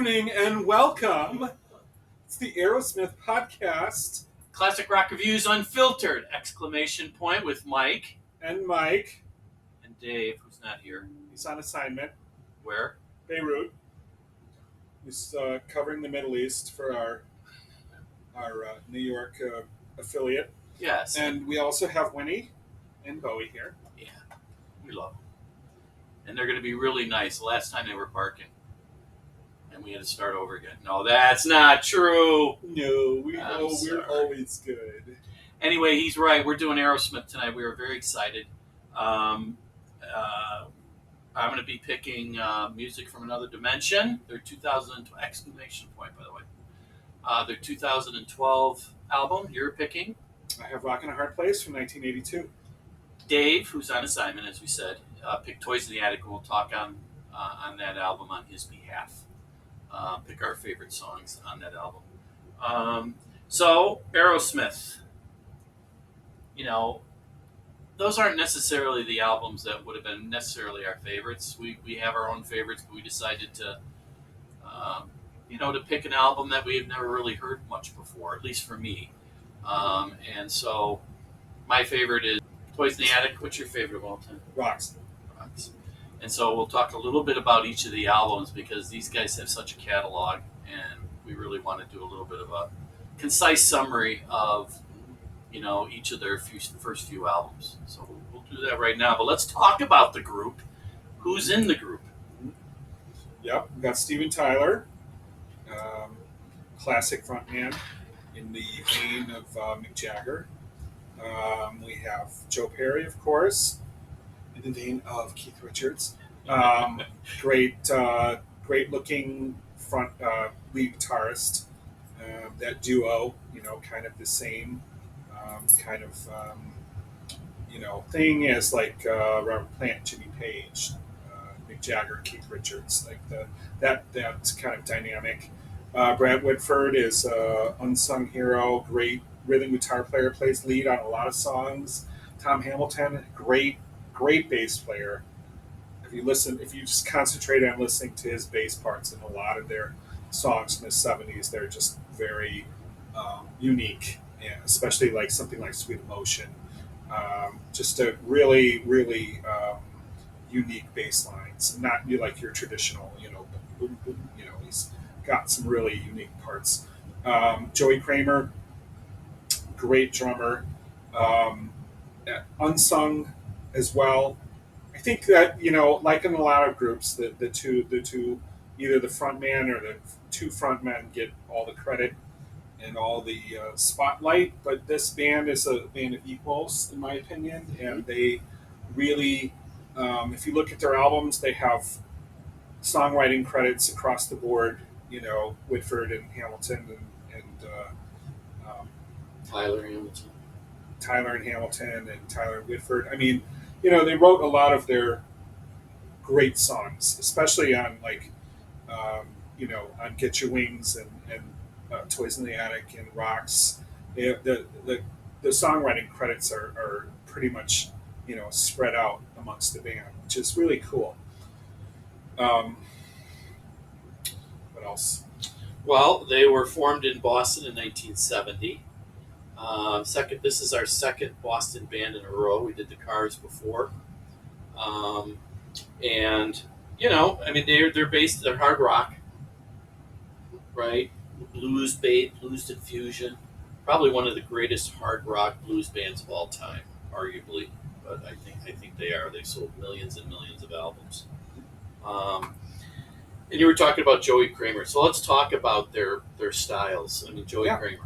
evening and welcome. It's the Aerosmith podcast. Classic rock reviews unfiltered! Exclamation point with Mike And Mike. and Dave, who's not here. He's on assignment. Where? Beirut. He's covering the Middle East for our New York affiliate. Yes. And we also have Winnie and Bowie here. Yeah, we love them. And they're going to be really nice. The last time they were barking. And we had to start over again. No, that's not true. No, we're sorry. always good. Anyway, he's right. We're doing Aerosmith tonight. We are very excited. I'm going to be picking music from another dimension. Their 2000 exclamation point, by the way. Their 2012 album. You're picking. I have Rockin' a Hard Place from 1982. Dave, who's on assignment, as we said, picked Toys in the Attic, and we'll talk on that album on his behalf. Pick our favorite songs on that album. So, Aerosmith. You know, those aren't necessarily the albums that would have been necessarily our favorites. We have our own favorites, but we decided to, to pick an album that we've never really heard much before, at least for me. And so, my favorite is Toys in the Attic. What's your favorite of all time? Rocks. And so we'll talk a little bit about each of the albums because these guys have such a catalog, and we really want to do a little bit of a concise summary of, each of their first few albums. So we'll do that right now. But let's talk about the group. Who's in the group? Yep, we got Steven Tyler, classic frontman in the vein of Mick Jagger. We have Joe Perry, of course, in the vein of Keith Richards. Great looking front lead guitarist. That duo, kind of the same thing as like Robert Plant, Jimmy Page, Mick Jagger, Keith Richards, like that kind of dynamic. Brad Whitford is an unsung hero, great rhythm guitar player, plays lead on a lot of songs. Tom Hamilton, great bass player. If you just concentrate on listening to his bass parts in a lot of their songs in the 70s, they're just very unique, and especially like something like Sweet Emotion. Just a really, really unique bass lines, not like your traditional, boom, boom, he's got some really unique parts. Joey Kramer, great drummer, unsung as well. I think that, like in a lot of groups, the two, either the front man or the two front men get all the credit and all the spotlight, but this band is a band of equals, in my opinion, and they really, if you look at their albums, they have songwriting credits across the board, Whitford and Hamilton and Tyler Hamilton. Tyler and Hamilton and Tyler and Whitford. I mean, they wrote a lot of their great songs, especially on like, on Get Your Wings and Toys in the Attic and Rocks. The songwriting credits are pretty much, spread out amongst the band, which is really cool. What else? Well, they were formed in Boston in 1970. This is our second Boston band in a row. We did the Cars before, and they're hard rock, right? Blues infusion, probably one of the greatest hard rock blues bands of all time, arguably. But I think they are. They sold millions and millions of albums. And you were talking about Joey Kramer, so let's talk about their styles. I mean, Joey Kramer.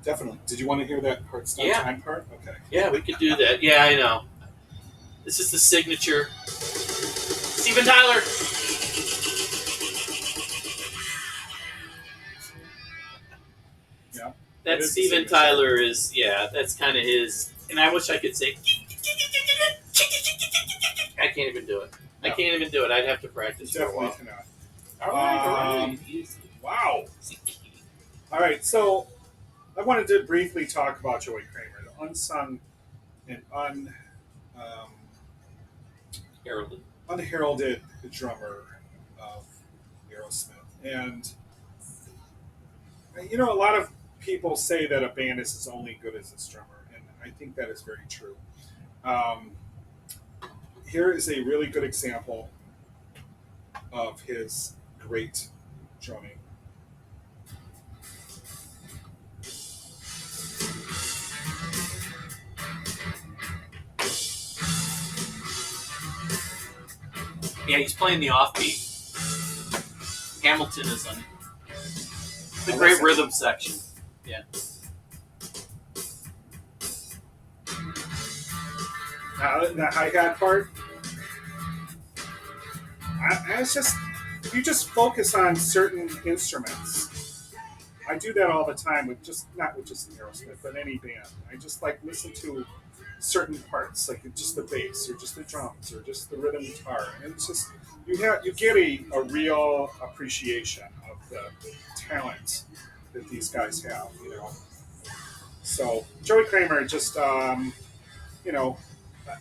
Definitely. Did you want to hear that part? Time part? Okay. Yeah, we could do that. Yeah, I know. This is the signature. Steven Tyler. Yeah. That's Steven Tyler that's kind of his. And I wish I could say. I can't even do it. No. I can't even do it. I'd have to practice for a while. Cannot. All right. Wow. All right, so I wanted to briefly talk about Joey Kramer, the unsung and unheralded drummer of Aerosmith. And you know, a lot of people say that a band is as only good as its drummer, and I think that is very true. Um, Here is a really good example of his great drumming. Yeah, he's playing the offbeat. Hamilton is on the great rhythm section. Yeah. The hi hat part, it's just you just focus on certain instruments. I do that all the time with just not with just Aerosmith, but any band. I just like listen to certain parts, like just the bass, or just the drums, or just the rhythm guitar, and it's just you get a real appreciation of the talent that these guys have. You know, so Joey Kramer just you know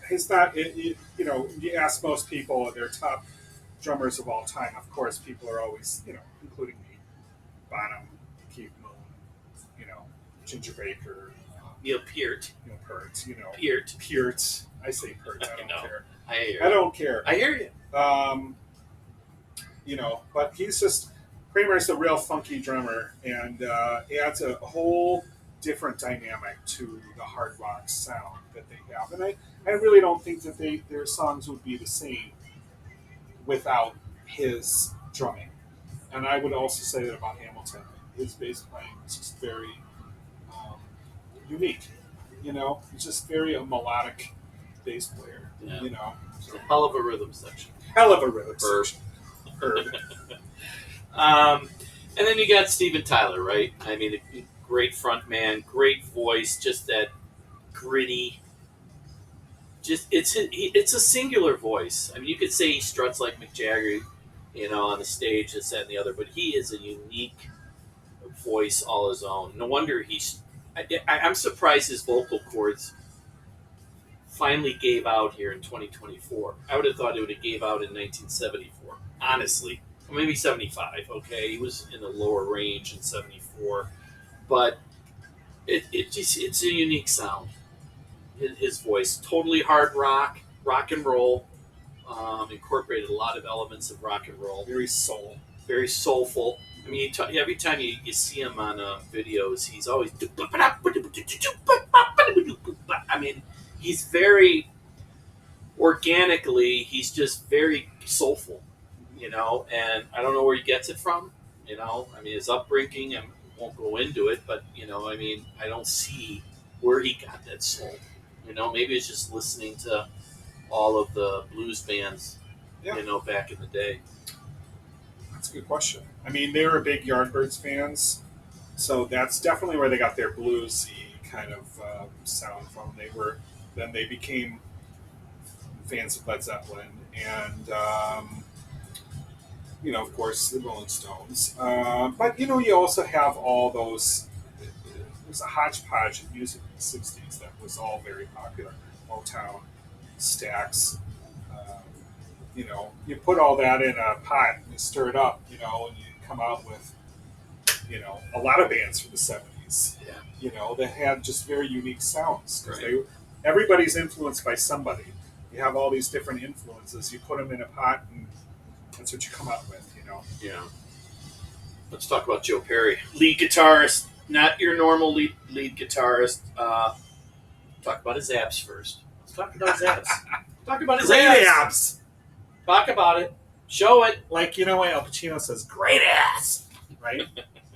he's not you know you ask most people their top drummers of all time. Of course, people are always you know including me, Bonham, Keith Moon, you know Ginger Baker, Neil Peart. Neil Peart, you know Peart. Peart. I say Peart. I don't know. care. I hear I don't care. I hear you. You know, but he's just Kramer's a real funky drummer and adds a whole different dynamic to the hard rock sound that they have. And I really don't think that their songs would be the same without his drumming. And I would also say that about Hamilton. His bass playing is just very um, unique. You know, he's just very a melodic bass player. Yeah. You know, It's a hell of a rhythm section. hell of a rhythm Herb. section. Herb. And then you got Steven Tyler, right? I mean, a great front man, great voice, just that gritty. Just it's a singular voice. I mean, you could say he struts like Mick Jagger, you know, on the stage, this, that, and the other, but he is a unique voice all his own. No wonder I'm surprised his vocal cords finally gave out here in 2024. I would have thought it would have gave out in 1974, honestly. Or maybe 75, okay? He was in the lower range in 74. But it's a unique sound. His voice, totally hard rock and roll, incorporated a lot of elements of rock and roll. Very soulful. I mean, every time you see him on videos, he's always. I mean, he's very organically. He's just very soulful, you know. And I don't know where he gets it from. You know, I mean, his upbringing. I won't go into it, but you know, I mean, I don't see where he got that soul. You know, maybe it's just listening to all of the blues bands. Yeah. You know, back in the day. That's a good question. I mean, they were big Yardbirds fans, so that's definitely where they got their bluesy kind of sound from. Then they became fans of Led Zeppelin, and you know, of course, the Rolling Stones. But you know, you also have all those. There's a hodgepodge of music in the '60s that was all very popular. Motown, Stax. You know, you put all that in a pot and you stir it up, you know, and you come out with, you know, a lot of bands from the '70s. Yeah. You know, that had just very unique sounds. Right. Everybody's influenced by somebody. You have all these different influences. You put them in a pot, and that's what you come out with. You know. Yeah. Let's talk about Joe Perry, lead guitarist, not your normal lead guitarist. Talk about his abs first. Let's talk about his abs. Talk about his Great abs. abs. Talk about it. Show it. Like, you know what Al Pacino says, great ass, right?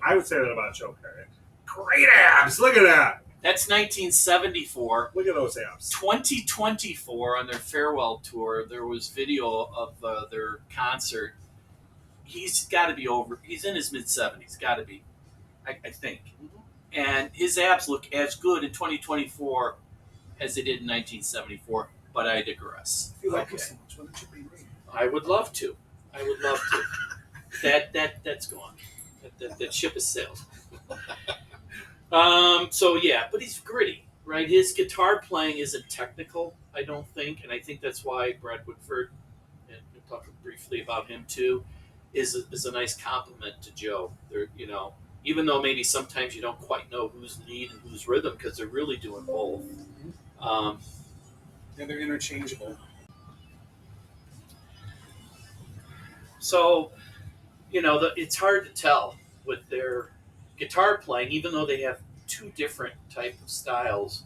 I would say that about Joe Perry. Great abs. Look at that. That's 1974. Look at those abs. 2024 on their farewell tour, there was video of their concert. He's got to be over. He's in his mid-70s. Got to be, I think. And his abs look as good in 2024 as they did in 1974. But I digress. If you like him so much, why don't you be me? I would love to. That's gone. That ship has sailed. So yeah, but he's gritty, right? His guitar playing isn't technical, I don't think, and I think that's why Brad Woodford, and we'll talk briefly about him too, is a nice compliment to Joe. They're, even though maybe sometimes you don't quite know who's lead and who's rhythm because they're really doing both. Um, And they're interchangeable. so it's hard to tell with their guitar playing, even though they have two different type of styles.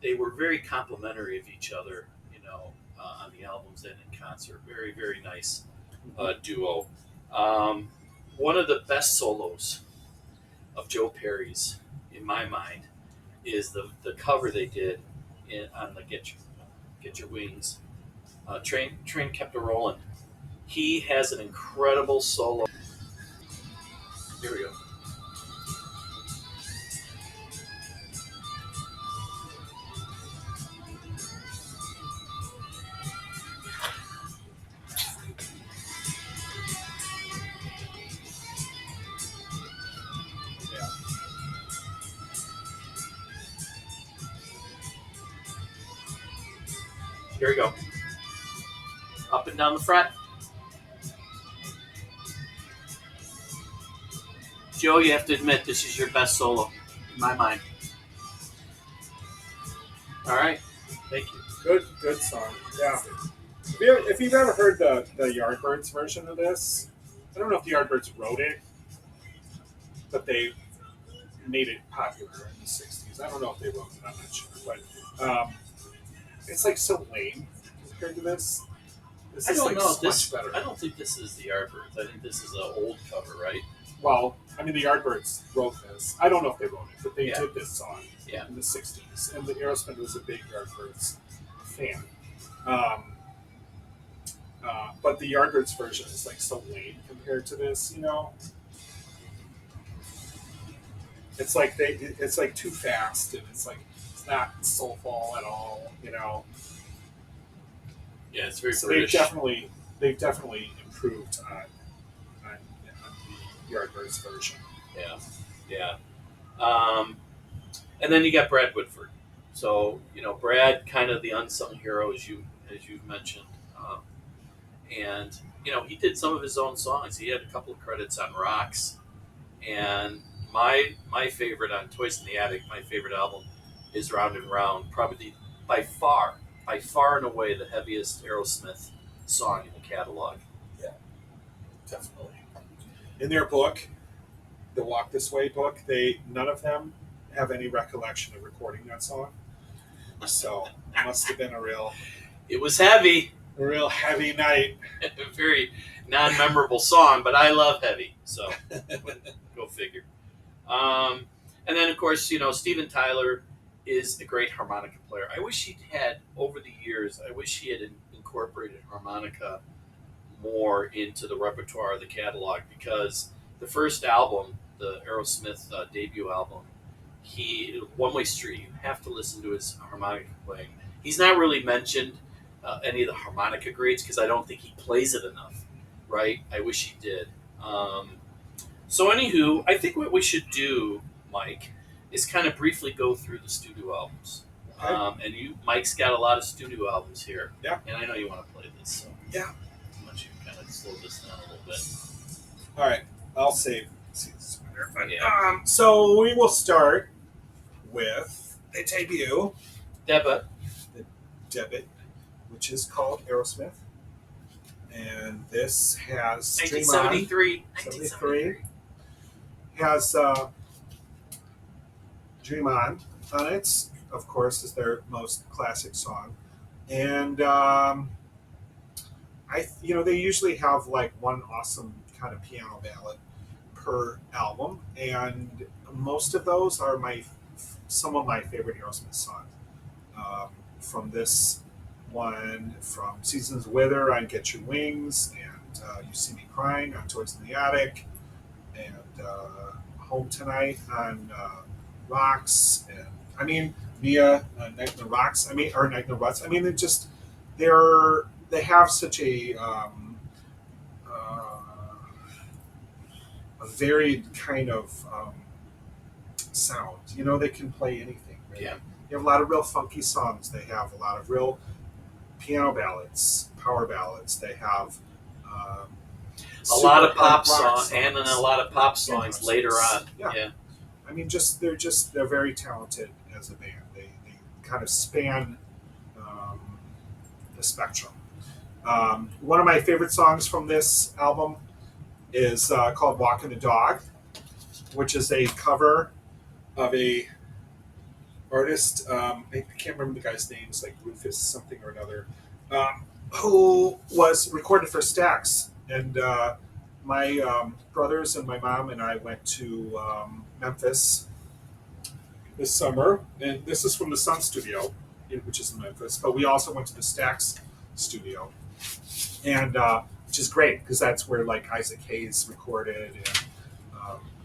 They were very complimentary of each other, on the albums and in concert. Very, very nice duo. Um, One of the best solos of Joe Perry's, in my mind, is the cover they did on the Get Your Wings. Train Kept a Rolling. He has an incredible solo. Here we go. Yeah. Here we go. Up and down the fret. Joe, you have to admit this is your best solo, in my mind. All right. Thank you. Good song. Yeah. If you've ever heard the Yardbirds version of this, I don't know if the Yardbirds wrote it, but they made it popular in the '60s. I don't know if they wrote it. I'm not sure, but it's like so lame compared to this. This I is don't like know. much This better. I don't think this is the Yardbirds. I think this is an old cover, right? Well, I mean, the Yardbirds wrote this. I don't know if they wrote it, but they Yeah. did this song Yeah. in the '60s, and the Aerosmith was a big Yardbirds fan. Um, but the Yardbirds version is like so lame compared to this. It's like it's like too fast, and it's not soulful at all. Yeah, it's very So British. they've definitely improved on the Yardbirds version. Yeah. Yeah. And then you got Brad Whitford. So Brad, kind of the unsung hero, as you've mentioned, and he did some of his own songs. He had a couple of credits on Rocks, and my favorite on Toys in the Attic, my favorite album, is Round and Round. Probably by far and away the heaviest Aerosmith song in the catalog. Yeah, definitely. In their book, the Walk This Way book, none of them have any recollection of recording that song. So it must have been It was heavy. a real heavy night. A very non-memorable song, but I love heavy, so go figure. And then, of course, Steven Tyler is a great harmonica player. I wish he'd had, over the years, I wish he had incorporated harmonica more into the repertoire of the catalog, because the first album, the Aerosmith debut album, One Way Street, you have to listen to his harmonica playing. He's not really mentioned any of the harmonica grades because I don't think he plays it enough, right? I wish he did. So, anywho, I think what we should do, Mike, is kind of briefly go through the studio albums. Okay. And Mike's got a lot of studio albums here. Yeah. And I know you want to play this, so Yeah. why don't you kind of slow this down a little bit? All right, I'll save. See this winner, but Yeah. so we will start with the debut, Debut. which is called Aerosmith, and this has Dream On. 1973. 73 has Dream On it. Of course, is their most classic song, and they usually have like one awesome kind of piano ballad per album, and most of those are some of my favorite Aerosmith songs. From this one, from Seasons Wither on Get Your Wings, and You See Me Crying on Toys in the Attic, and Home Tonight on Rocks, and I mean Via Night in the Rocks. Or Night in the Ruts. They have such a varied kind of sound. They can play anything. Right? Yeah. You have a lot of real funky songs. They have a lot of real piano ballads, power ballads. They have a lot of super pop hard rock songs, and then a lot of pop songs later on. Yeah. I mean, they're very talented as a band. They kind of span um, the spectrum. One of my favorite songs from this album is called "Walking the Dog," which is a cover of a artist. I can't remember the guy's name. It's like Rufus something or another, who was recorded for Stax. And my brothers and my mom and I went to Memphis this summer, and this is from the Sun Studio, which is in Memphis. But we also went to the Stax studio, and which is great because that's where like Isaac Hayes recorded, and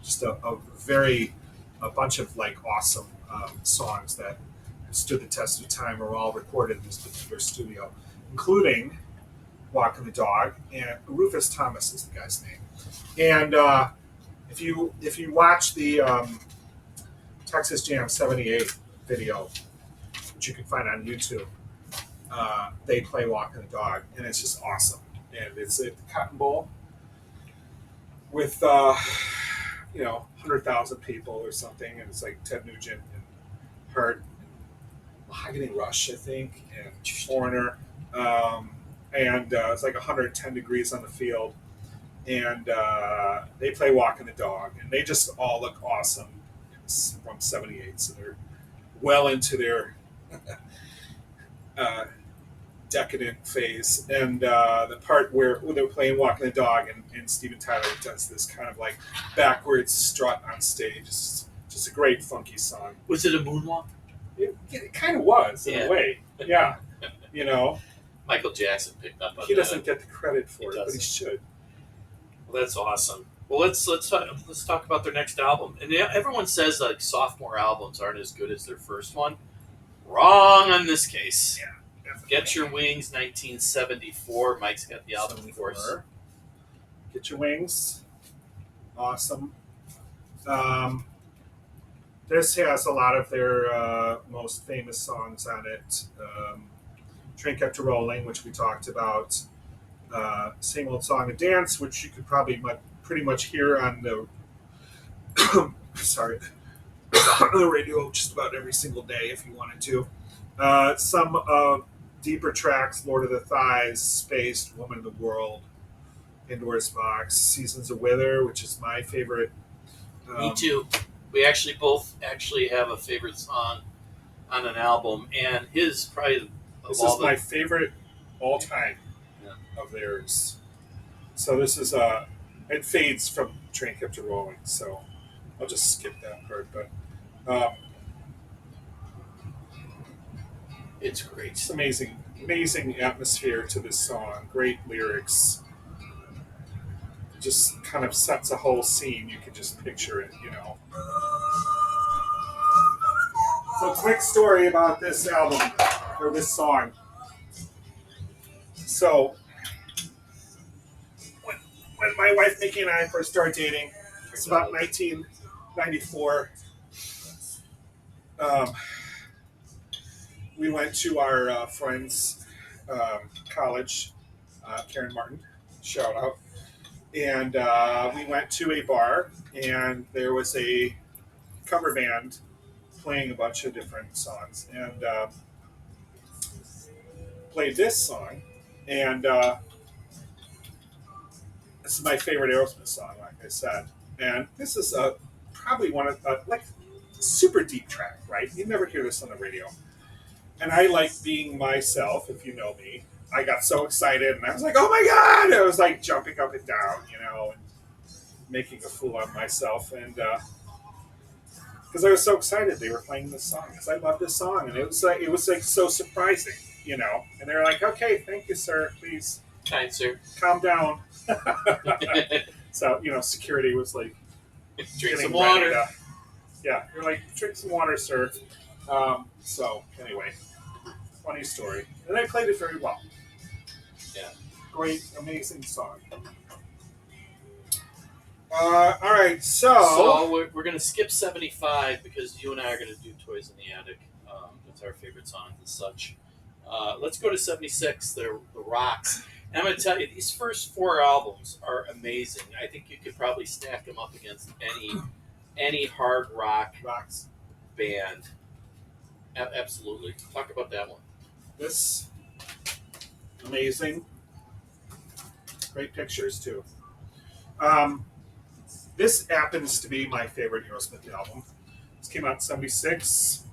just a bunch of like awesome songs that stood the test of time are all recorded in this particular studio, including "Walking the Dog," and Rufus Thomas is the guy's name. And if you watch the Texas Jam '78 video, which you can find on YouTube, they play "Walking the Dog," and it's just awesome. And it's at the Cotton Bowl with 100,000 people or something, and it's like Ted Nugent and Hurt, and Mahogany Rush, I think, and Foreigner, and it's like 110 degrees on the field, and they play "Walking the Dog," and they just all look awesome. It's from '78, so they're well into their uh, decadent phase, and the part where they're playing "Walking the Dog" and Steven Tyler does this kind of like backwards strut on stage. It's just a great funky song. Was it a moonwalk? It kind of was in a way, yeah. You know, Michael Jackson picked up on he that. doesn't get the credit for it, but he doesn't. should. Well, that's awesome. Well, let's talk about their next album. And everyone says like sophomore albums aren't as good as their first one. Wrong on this case. Yeah. Definitely. Get Your Wings, 1974. Mike's got the album for us. Get Your Wings. Awesome. This has a lot of their most famous songs on it. Train Kept a Rolling, which we talked about. Same Old Song and Dance, which you could probably pretty much hear on the sorry, on the radio just about every single day if you wanted to. Some deeper tracks: Lord of the Thighs, Spaced, Woman of the World, Pandora's Box, Seasons of Wither, which is my favorite. Me too. We actually both have a favorite song on an album, and his probably This is my favorite all time of theirs. So this is it fades from Train Kept a Rolling, so I'll just skip that part. But it's great. It's amazing atmosphere to this song. Great lyrics. It just kind of sets a whole scene. You can just picture it, So, quick story about this album or this song. So, when my wife Nikki and I first started dating, it's about 1994. We went to our friend's college, Karen Martin, shout out, and we went to a bar, and there was a cover band playing a bunch of different songs, and played this song, and this is my favorite Aerosmith song, like I said, and this is probably one of like super deep track, right? You never hear this on the radio. And I like being myself, if you know me. I got so excited, and I was like, oh my God! I was like jumping up and down, and making a fool of myself. And because I was so excited they were playing this song, because I love this song. And it was like so surprising, And they were like, okay, thank you, sir. Please. Kind sir. Calm down. So, security was like, drink some water. Yeah, you're like, drink some water, sir. So, anyway, funny story. And they played it very well. Yeah. Great, amazing song. All right, So we're going to skip 75 because you and I are going to do Toys in the Attic. That's our favorite song and such. Let's go to 76, the Rocks. And I'm going to tell you, these first four albums are amazing. I think you could probably stack them up against any hard rock Rocks. band. Absolutely. Talk about that one. This amazing, great pictures too. Um, this happens to be my favorite Aerosmith album. This came out in '76.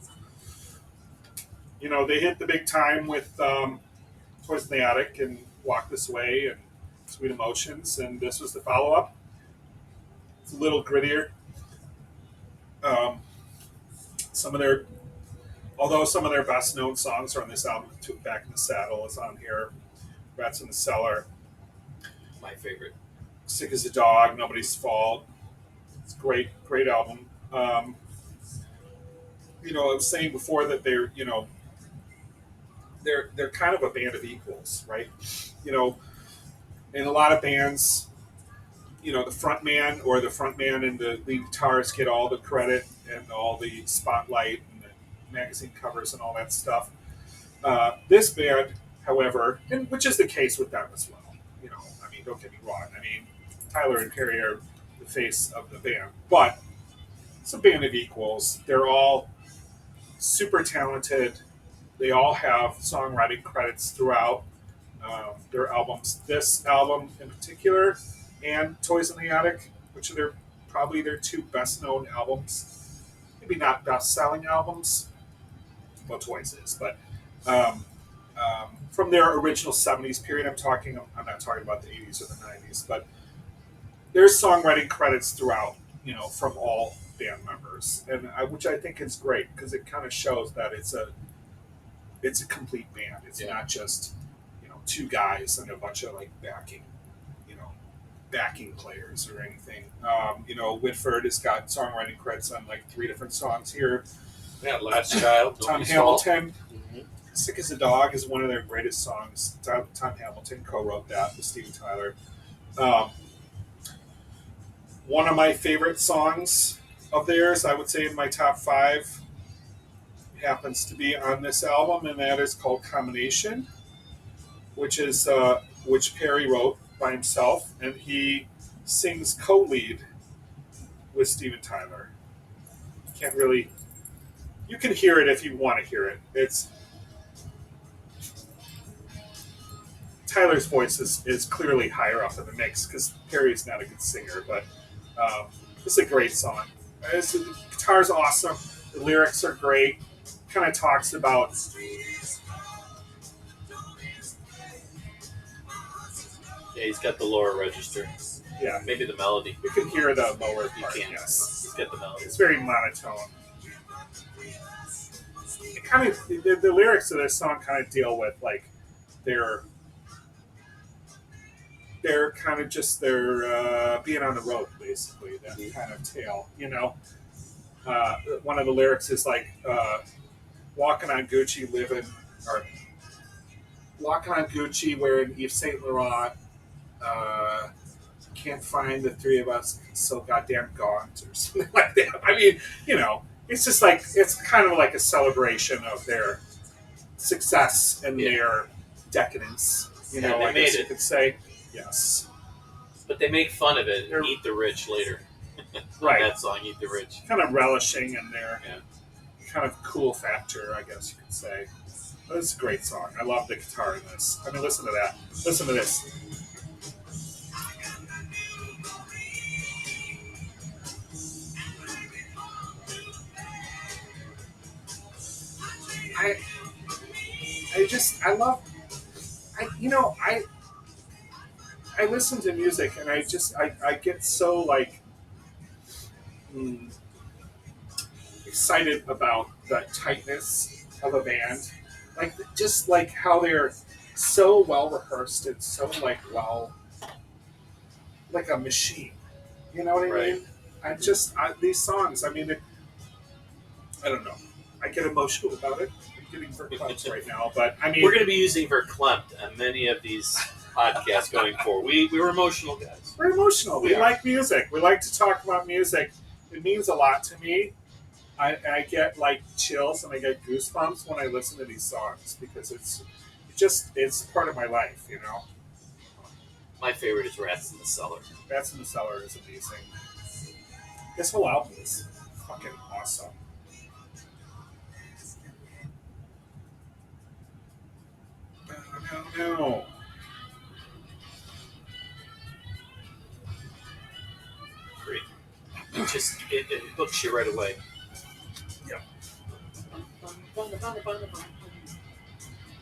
You know, they hit the big time with Toys in the Attic and Walk This Way and Sweet Emotions, and this was the follow up. It's a little grittier. Um, some of their, although some of their best known songs are on this album, Back in the Saddle is on here, Rats in the Cellar, My favorite. Sick as a Dog, Nobody's Fault. It's a great, great album. You know, I was saying before that they're kind of a band of equals, right? You know, in a lot of bands, you know, the front man or the front man and the lead guitarist get all the credit and all the spotlight and the magazine covers and all that stuff. This band, however, and which is the case with them as well. You know, I mean, don't get me wrong. I mean, Tyler and Perry are the face of the band, but it's a band of equals. They're all super talented. They all have songwriting credits throughout their albums. This album in particular, and Toys in the Attic, which are probably their two best known albums. Maybe not best selling albums. Well, Toys is, but from their original '70s period, I'm not talking about the '80s or the '90s, but there's songwriting credits throughout. You know, from all band members, and which I think is great because it kind of shows that it's a complete band. It's not just two guys and a bunch of like backing players or anything. Whitford has got songwriting credits on like 3 different songs here. Yeah, Last Child. Tom Hamilton, "Sick as a Dog" is one of their greatest songs. Tom Hamilton co-wrote that with Steven Tyler. One of my favorite songs of theirs, I would say in my top 5, happens to be on this album, and that is called "Combination," which Perry wrote by himself, and he sings co-lead with Steven Tyler. You can hear it if you want to hear it. Tyler's voice is clearly higher up in the mix because Perry's not a good singer, but it's a great song. The guitar's awesome. The lyrics are great. Kind of talks about Yeah, he's got the lower register. Yeah, maybe the melody. You can hear the lower part. You can. Yes, He's got the melody. It's very monotone. It kind of the lyrics of this song kind of deal with like their kind of just their being on the road, basically. That kind of tale, one of the lyrics is like walking on Gucci, walking on Gucci, wearing Yves Saint Laurent. Can't find the 3 of us so goddamn gaunt or something like that. I mean, it's just like it's kind of like a celebration of their success and their decadence. I guess you could say. Yes. But they make fun of it and Eat the Rich later. Right. That song, Eat the Rich. Kind of relishing in their kind of cool factor, I guess you could say. But it's a great song. I love the guitar in this. I mean, listen to that. Listen to this. I listen to music and I get so like excited about the tightness of a band, like just like how they're so well rehearsed and so like a machine. You know what I mean? These songs. I mean, I don't know. I get emotional about it. I'm getting verklempt right now, but I mean, we're going to be using verklempt on many of these podcasts going forward. We were emotional guys. We're emotional. We like music. We like to talk about music. It means a lot to me. I get like chills and I get goosebumps when I listen to these songs because it's part of my life, My favorite is Rats in the Cellar. Rats in the Cellar is amazing. This whole album is fucking awesome. No. Great. It hooks you right away. Yep.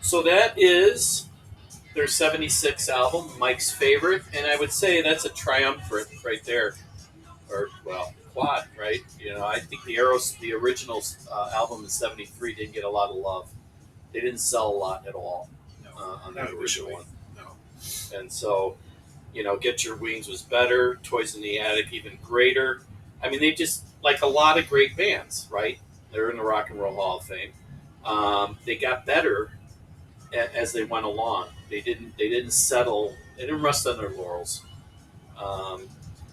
So that is their 76 album, Mike's favorite, and I would say that's a triumvirate right there. Or, well, quad, right? I think the original album in 73 didn't get a lot of love. They didn't sell a lot at all No. on Not the original one. No. And so, Get Your Wings was better, Toys in the Attic even greater. I mean, they just, like a lot of great bands, right? They're in the Rock and Roll Hall of Fame. They got better as they went along. They didn't settle. They didn't rest on their laurels.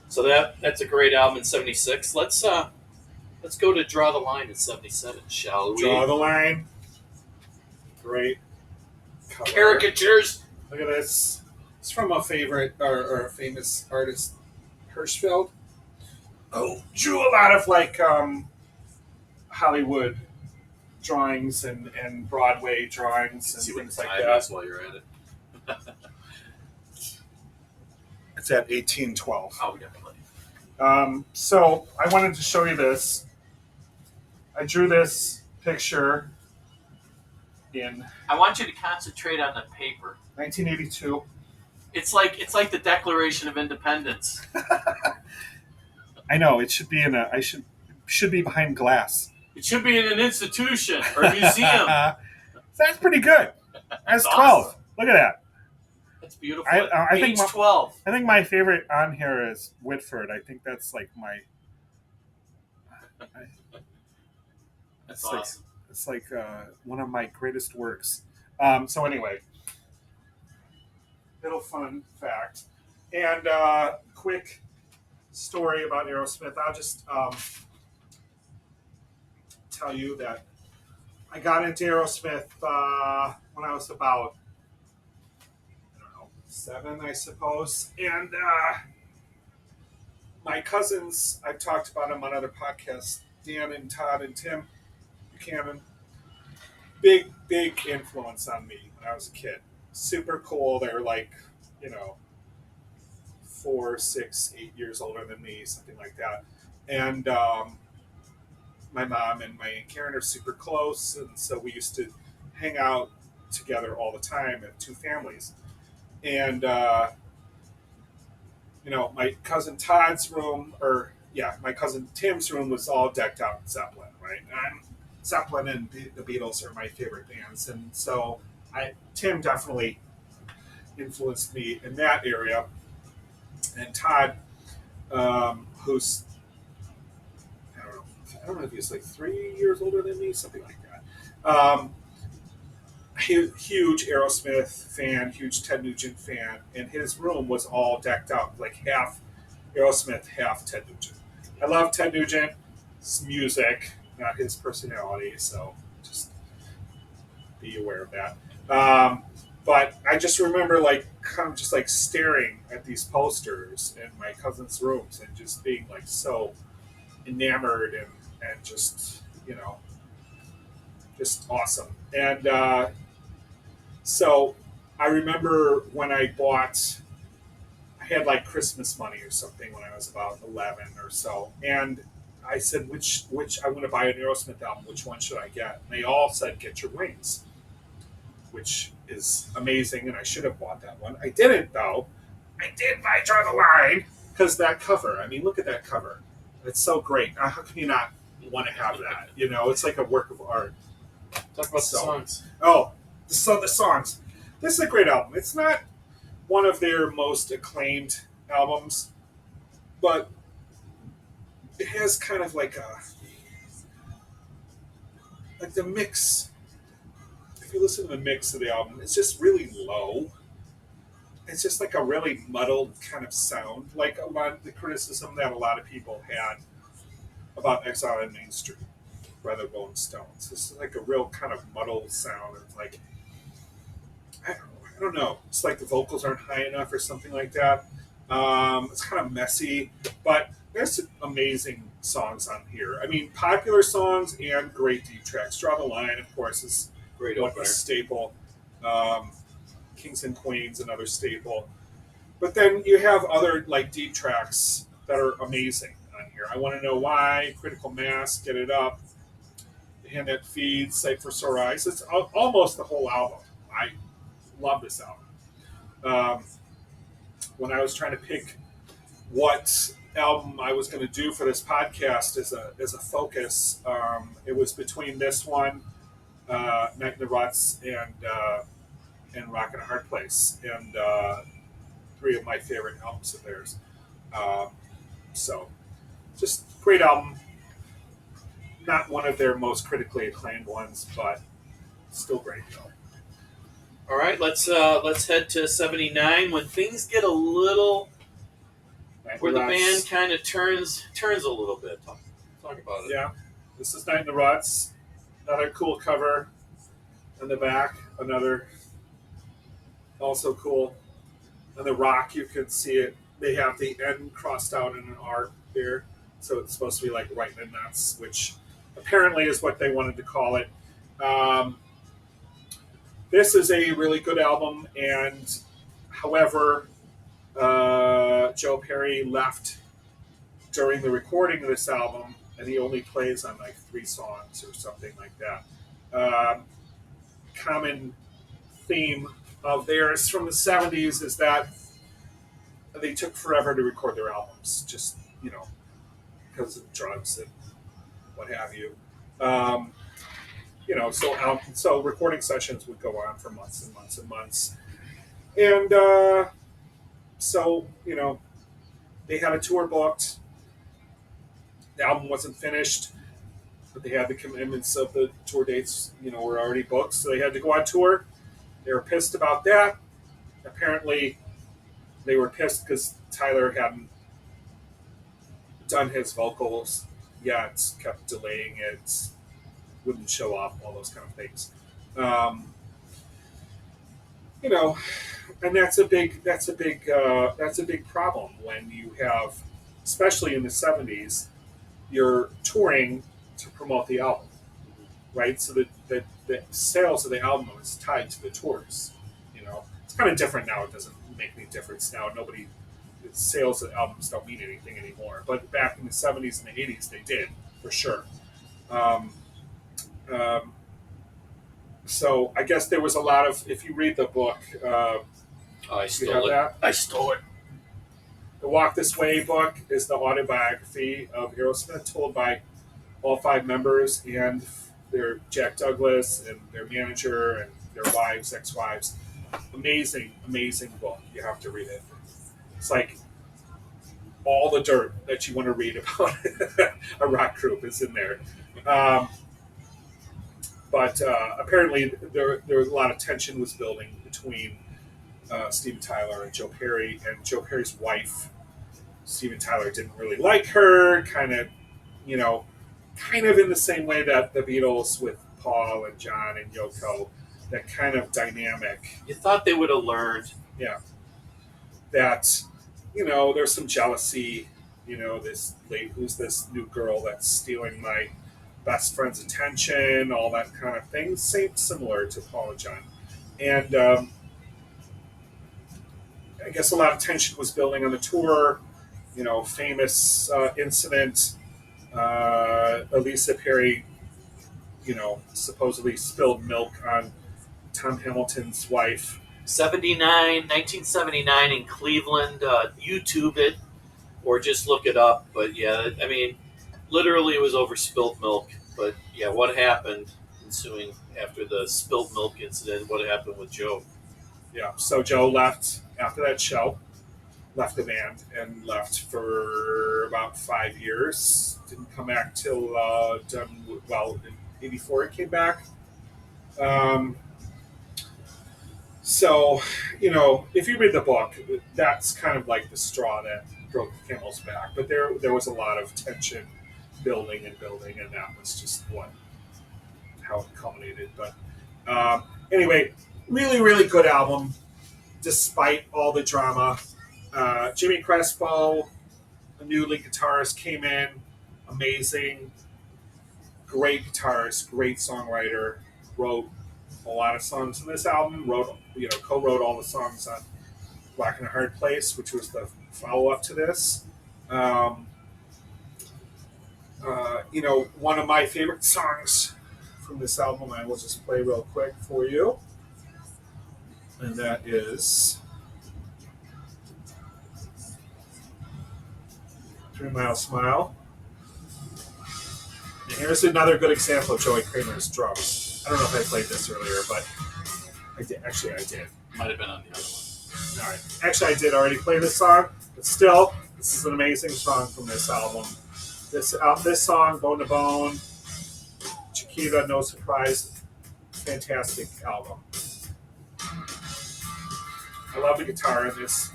So that's a great album in '76. Let's go to Draw the Line in '77, shall we? Draw the Line. Great cover. Caricatures. Look at this. It's from a favorite or a famous artist, Hirschfeld. Oh, drew a lot of Hollywood drawings and Broadway drawings and See what things the like time that. is while you're at it. It's at 1812. Oh, definitely. So I wanted to show you this. I drew this picture in I want you to concentrate on the paper. 1982. It's like the Declaration of Independence. I know it should be in a. I should be behind glass. It should be in an institution or a museum. That's pretty good. That's 12. Awesome. Look at that. That's beautiful. I think Age 12. I think my favorite on here is Whitford. I think that's like my. That's it's awesome. It's like one of my greatest works. So anyway, little fun fact and quick story about Aerosmith. I'll just tell you that I got into Aerosmith when I was about 7, I suppose, and my cousins. I've talked about them on other podcasts. Dan and Todd and Tim Buchanan. Big influence on me when I was a kid. Super cool. They're like, 4, 6, 8 years older than me, something like that. And my mom and my Aunt Karen are super close, and so we used to hang out together all the time at two families. And my cousin Todd's room, my cousin Tim's room was all decked out in Zeppelin, right? And Zeppelin and the Beatles are my favorite bands, and so Tim definitely influenced me in that area. And Todd, who's I don't know if he's like 3 years older than me, something like that. Huge Aerosmith fan, huge Ted Nugent fan, and his room was all decked out, like half Aerosmith, half Ted Nugent. I love Ted Nugent's music, not his personality, so just be aware of that. But I just remember kind of just staring at these posters in my cousin's rooms and just being so enamored and just just awesome. And so I remember when I had Christmas money or something when I was about 11 or so, and I said, which I want to buy an Aerosmith album. Which one should I get? And they all said, Get Your Wings, which is amazing, and I should have bought that one. I didn't, though. I did buy Draw the Line because that cover. I mean, look at that cover. It's so great. How can you not want to have that? It's like a work of art. Talk about the songs. Oh, the songs. This is a great album. It's not one of their most acclaimed albums, but it has kind of like the mix. If you listen to the mix of the album, it's just really low. It's just like a really muddled kind of sound, like a lot of the criticism that a lot of people had about Exile on Main Street by the Rolling Stones. It's like a real kind of muddled sound. It's I don't know. I don't know. It's like the vocals aren't high enough or something like that. It's kind of messy, but there's amazing songs on here. I mean, popular songs and great deep tracks. Draw the Line, of course, is Great one opener. a staple. Um, Kings and Queens, another staple. But then you have other like deep tracks that are amazing on here. I Want to Know Why, Critical Mass, Get It Up, The Hand That Feeds, Sight for Sore Eyes. It's almost the whole album. I love this album. Um, when I was trying to pick what album I was going to do for this podcast as a focus, it was between this one, Night in the Ruts, and Rock in a Hard Place, and three of my favorite albums of theirs. Um, so, just great album. Not one of their most critically acclaimed ones, but still great though. All right, let's head to '79 when things get a little Night in where the the band Ruts. kind of turns a little bit. Talk about it. Yeah, this is Night in the Ruts. Another cool cover on the back. Another also cool. On the rock, you can see it. They have the N crossed out in an R there, so it's supposed to be like right in the nuts, which apparently is what they wanted to call it. Um, this is a really good album, and however, Joe Perry left during the recording of this album, and he only plays on like 3 songs or something like that. Common theme of theirs from the 70s is that they took forever to record their albums, just, because of drugs and what have you. Um, so recording sessions would go on for months and months and months. And so, they had a tour booked. The album wasn't finished, but they had the commitments of the tour dates, were already booked. So they had to go on tour. They were pissed about that. Apparently, they were pissed because Tyler hadn't done his vocals yet, kept delaying it, wouldn't show up, all those kind of things. Um, you know, and that's a big problem when you have, especially in the '70s, you're touring to promote the album, right? So the sales of the album is tied to the tours. It's kind of different now. It doesn't make any difference now. Nobody sales of albums don't mean anything anymore. But back in the '70s and the '80s, they did for sure. Um, um, so I guess there was a lot of. If you read the book, Oh, I you have stole it. that. I stole it. The Walk This Way book is the autobiography of Aerosmith, told by all 5 members and their Jack Douglas and their manager and their wives, ex-wives. Amazing, amazing book. You have to read it. It's like all the dirt that you want to read about a rock group is in there. Um, but apparently, there was a lot of tension was building between Steven Tyler and Joe Perry, and Joe Perry's wife. Steven Tyler didn't really like her, you know, kind of in the same way that the Beatles with Paul and John and Yoko, that kind of dynamic. You thought they would have learned. Yeah, that there's some jealousy. Who's this new girl that's stealing my best friend's attention, all that kind of thing. Same similar to Paul and John, and I guess a lot of tension was building on the tour. Famous incident. Elisa Perry, supposedly spilled milk on Tom Hamilton's wife. 1979 in Cleveland. YouTube it or just look it up. But yeah, I mean, literally it was over spilled milk. But yeah, what happened ensuing after the spilled milk incident? What happened with Joe? Yeah, so Joe left after that show, left the band, and left for about 5 years. Didn't come back till in '84 he came back. Um, so, if you read the book, that's kind of like the straw that broke the camel's back. But there was a lot of tension building, and that was just how it culminated. But anyway, really, really good album. despite all the drama. Jimmy Crespo, a new lead guitarist, came in, amazing, great guitarist, great songwriter, wrote a lot of songs on this album. Co-wrote all the songs on "Rock in a Hard Place," which was the follow-up to this. Um, one of my favorite songs from this album, I will just play real quick for you, and that is "3 Mile Smile." And here's another good example of Joey Kramer's drums. I don't know if I played this earlier, but I did. Actually, I did. Might have been on the other one. All right. Actually, I did already play this song, but still, this is an amazing song from this album. This song, "Bone to Bone," Chiquita, "No Surprise," fantastic album. I love the guitar in this.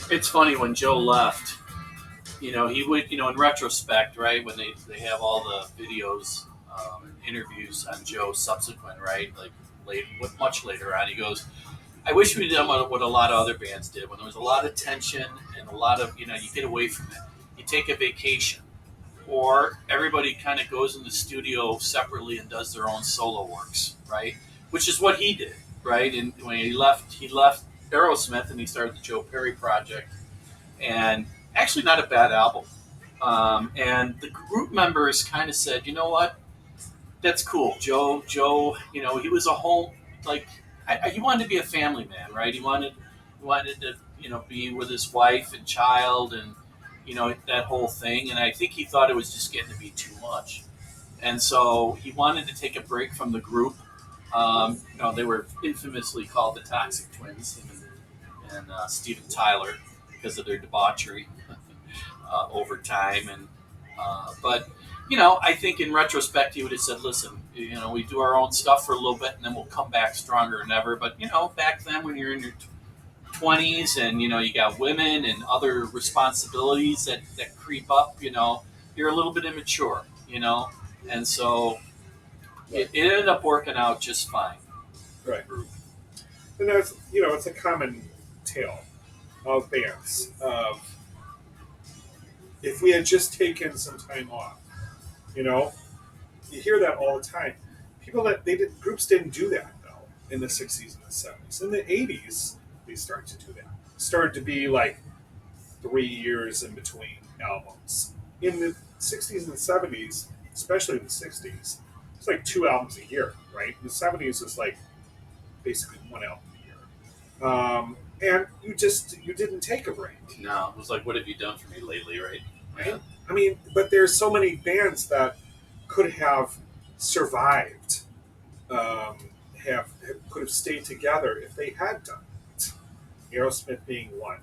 It's funny when Joe left. He would. In retrospect, right when they have all the videos, interviews on Joe subsequent, right, like much later on, he goes, "I wish we'd done what a lot of other bands did when there was a lot of tension and a lot of you get away from it. You take a vacation, or everybody kind of goes in the studio separately and does their own solo works, right? Which is what he did, right? And when he left Aerosmith and he started the Joe Perry project, and actually not a bad album. And the group members kind of said, you know what, that's cool, Joe. He was a home he wanted to be a family man, right? He wanted to be with his wife and child and that whole thing. And I think he thought it was just getting to be too much, and so he wanted to take a break from the group. They were infamously called the Toxic Twins, him and Steven Tyler, because of their debauchery over time. But I think in retrospect he would have said, "Listen, we do our own stuff for a little bit, and then we'll come back stronger than ever." But back then when you're in your 20s and you got women and other responsibilities that creep up, you're a little bit immature, and so it ended up working out just fine. Right. And it's a common tale of bands. If we had just taken some time off, you hear that all the time. Groups didn't do that though in the '60s and the '70s. In the '80s, they started to do that. Started to be like 3 years in between albums. In the '60s and the '70s, especially in the '60s, it's like 2 albums a year, right? In the '70s, it's like basically 1 album a year. And you didn't take a break. No, it was like, what have you done for me lately, right? Right? I mean, but there's so many bands that could have survived, could have stayed together if they had done it. Aerosmith being one.